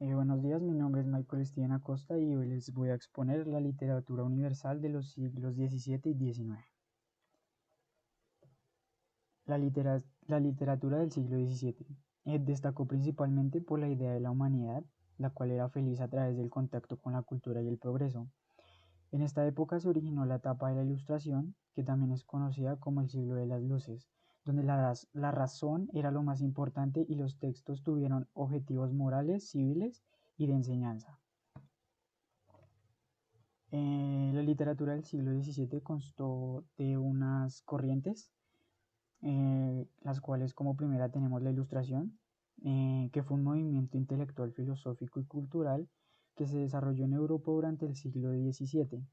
Buenos días, mi nombre es Michael Steven Acosta y hoy les voy a exponer la literatura universal de los siglos XVII y XIX. La literatura del siglo XVII destacó principalmente por la idea de la humanidad, la cual era feliz a través del contacto con la cultura y el progreso. En esta época se originó la etapa de la Ilustración, que también es conocida como el siglo de las luces, donde la razón era lo más importante y los textos tuvieron objetivos morales, civiles y de enseñanza. La literatura del siglo XVII constó de unas corrientes, las cuales como primera tenemos la Ilustración, que fue un movimiento intelectual, filosófico y cultural que se desarrolló en Europa durante el siglo XVII.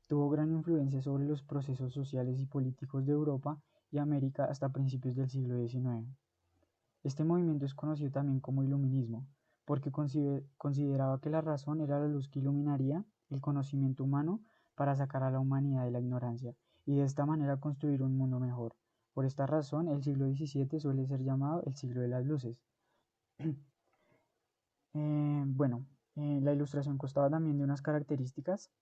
Tuvo gran influencia sobre los procesos sociales y políticos de Europa y América hasta principios del siglo XIX. Este movimiento es conocido también como iluminismo, porque consideraba que la razón era la luz que iluminaría el conocimiento humano para sacar a la humanidad de la ignorancia y de esta manera construir un mundo mejor. Por esta razón, el siglo XVII suele ser llamado el siglo de las luces. Bueno, la ilustración constaba también de unas características,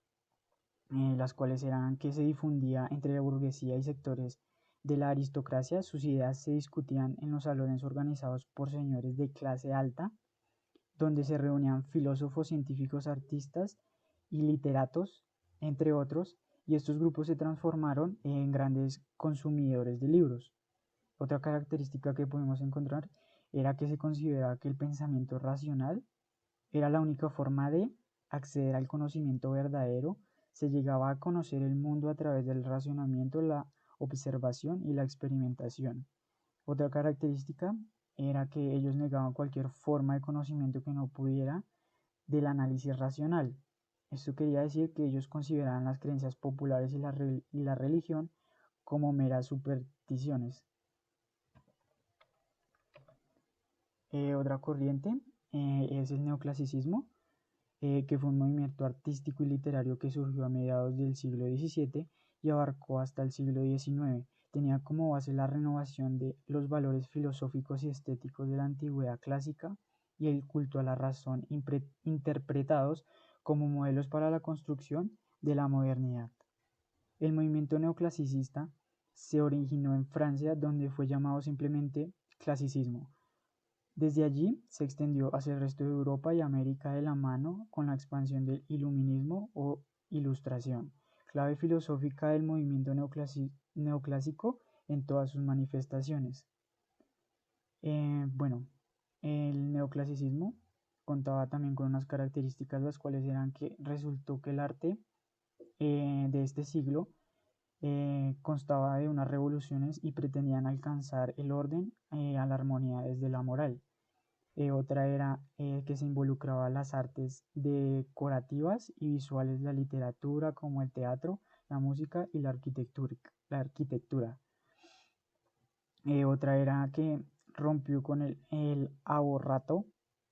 las cuales eran que se difundía entre la burguesía y sectores de la aristocracia. Sus ideas se discutían en los salones organizados por señores de clase alta, donde se reunían filósofos, científicos, artistas y literatos, entre otros, y estos grupos se transformaron en grandes consumidores de libros. Otra característica que podemos encontrar era que se consideraba que el pensamiento racional era la única forma de acceder al conocimiento verdadero. Se llegaba a conocer el mundo a través del razonamiento, la observación y la experimentación. Otra característica era que ellos negaban cualquier forma de conocimiento que no pudiera del análisis racional. Esto quería decir que ellos consideraban las creencias populares y la religión como meras supersticiones. Otra corriente es el neoclasicismo, que fue un movimiento artístico y literario que surgió a mediados del siglo XVII y abarcó hasta el siglo XIX. Tenía como base la renovación de los valores filosóficos y estéticos de la antigüedad clásica y el culto a la razón, interpretados como modelos para la construcción de la modernidad. El movimiento neoclasicista se originó en Francia, donde fue llamado simplemente clasicismo. Desde allí se extendió hacia el resto de Europa y América de la mano con la expansión del iluminismo o ilustración, clave filosófica del movimiento neoclásico en todas sus manifestaciones. Bueno, el neoclasicismo contaba también con unas características, las cuales eran que resultó que el arte de este siglo constaba de unas revoluciones y pretendían alcanzar el orden a la armonía desde la moral. Otra era que se involucraba las artes decorativas y visuales, la literatura como el teatro, la música y la arquitectura. Otra era que rompió con el aborrato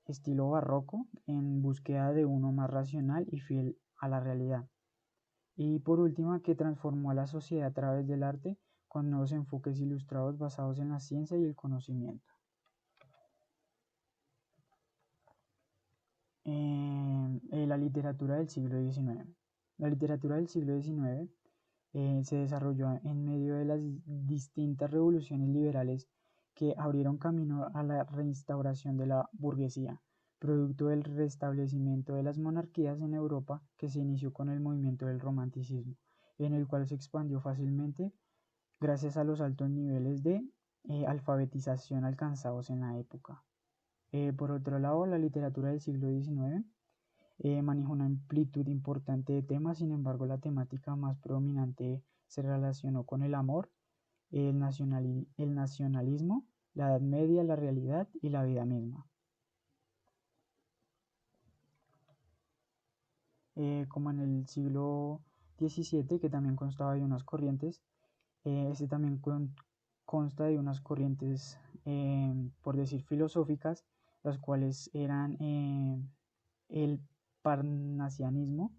estilo barroco en búsqueda de uno más racional y fiel a la realidad. Y por último, que transformó a la sociedad a través del arte con nuevos enfoques ilustrados basados en la ciencia y el conocimiento. La literatura del siglo XIX. La literatura del siglo XIX se desarrolló en medio de las distintas revoluciones liberales que abrieron camino a la reinstauración de la burguesía, producto del restablecimiento de las monarquías en Europa, que se inició con el movimiento del romanticismo, en el cual se expandió fácilmente gracias a los altos niveles de alfabetización alcanzados en la época. Por otro lado, la literatura del siglo XIX maneja una amplitud importante de temas. Sin embargo, la temática más predominante se relacionó con el amor, el nacionalismo, la Edad Media, la realidad y la vida misma. Como en el siglo XVII, que también constaba de unas corrientes, este también consta de unas corrientes, por decir, filosóficas, las cuales eran el parnasianismo,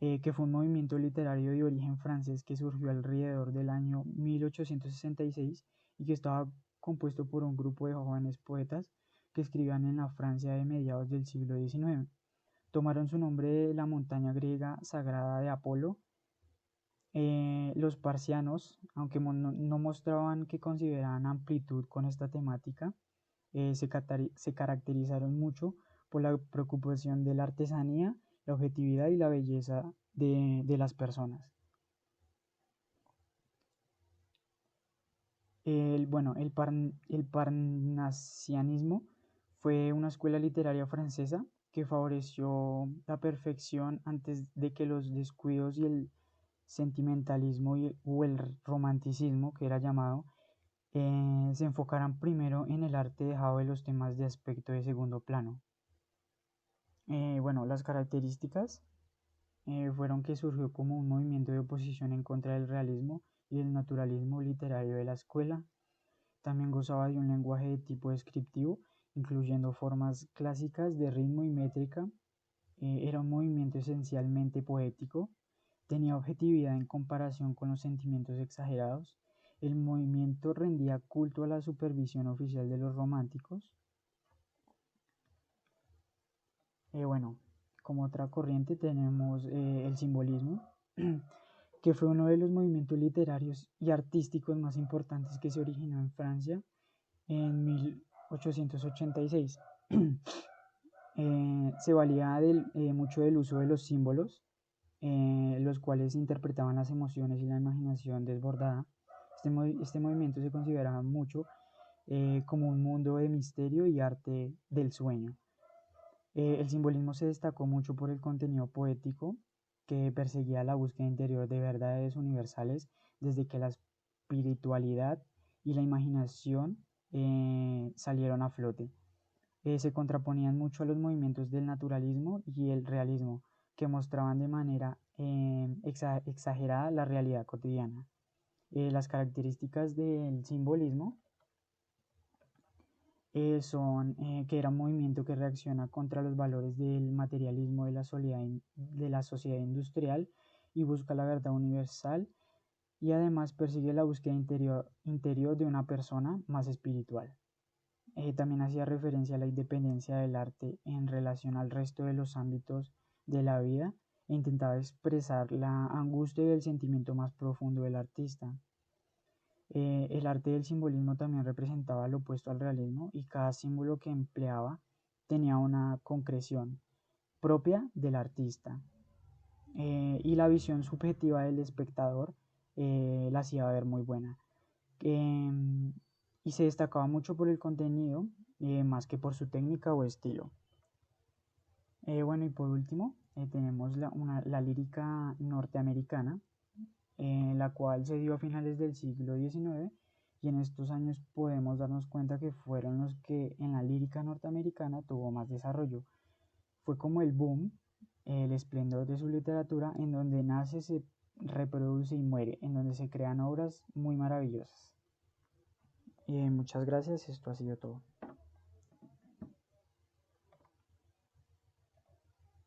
que fue un movimiento literario de origen francés que surgió alrededor del año 1866 y que estaba compuesto por un grupo de jóvenes poetas que escribían en la Francia de mediados del siglo XIX. Tomaron su nombre de la montaña griega sagrada de Apolo. Los parcianos, aunque no mostraban que consideraban amplitud con esta temática, se caracterizaron mucho por la preocupación de la artesanía, la objetividad y la belleza de las personas. El parnasianismo fue una escuela literaria francesa que favoreció la perfección antes de que los descuidos y el sentimentalismo o el romanticismo, que era llamado, se enfocaran primero en el arte, dejado de los temas de aspecto de segundo plano. Las características fueron que surgió como un movimiento de oposición en contra del realismo y el naturalismo literario de la escuela. También gozaba de un lenguaje de tipo descriptivo, incluyendo formas clásicas de ritmo y métrica. Era un movimiento esencialmente poético. Tenía objetividad en comparación con los sentimientos exagerados. El movimiento rendía culto a la supervisión oficial de los románticos. Como otra corriente tenemos el simbolismo, que fue uno de los movimientos literarios y artísticos más importantes que se originó en Francia en 1886. Se valía mucho del uso de los símbolos, los cuales interpretaban las emociones y la imaginación desbordada. Este movimiento se consideraba mucho como un mundo de misterio y arte del sueño. El simbolismo se destacó mucho por el contenido poético, que perseguía la búsqueda interior de verdades universales, desde que la espiritualidad y la imaginación salieron a flote. Se contraponían mucho a los movimientos del naturalismo y el realismo, que mostraban de manera exagerada la realidad cotidiana. Las características del simbolismo son que era un movimiento que reacciona contra los valores del materialismo de la sociedad industrial y busca la verdad universal, y además persigue la búsqueda interior de una persona más espiritual. También hacía referencia a la independencia del arte en relación al resto de los ámbitos de la vida e intentaba expresar la angustia y el sentimiento más profundo del artista. El arte del simbolismo también representaba lo opuesto al realismo, y cada símbolo que empleaba tenía una concreción propia del artista. Y la visión subjetiva del espectador la hacía ver muy buena. Y se destacaba mucho por el contenido, más que por su técnica o estilo. Y por último tenemos la lírica norteamericana, la cual se dio a finales del siglo XIX, y en estos años podemos darnos cuenta que fueron los que en la lírica norteamericana tuvo más desarrollo. Fue como el boom, el esplendor de su literatura, en donde nace, se reproduce y muere, en donde se crean obras muy maravillosas. Muchas gracias, esto ha sido todo.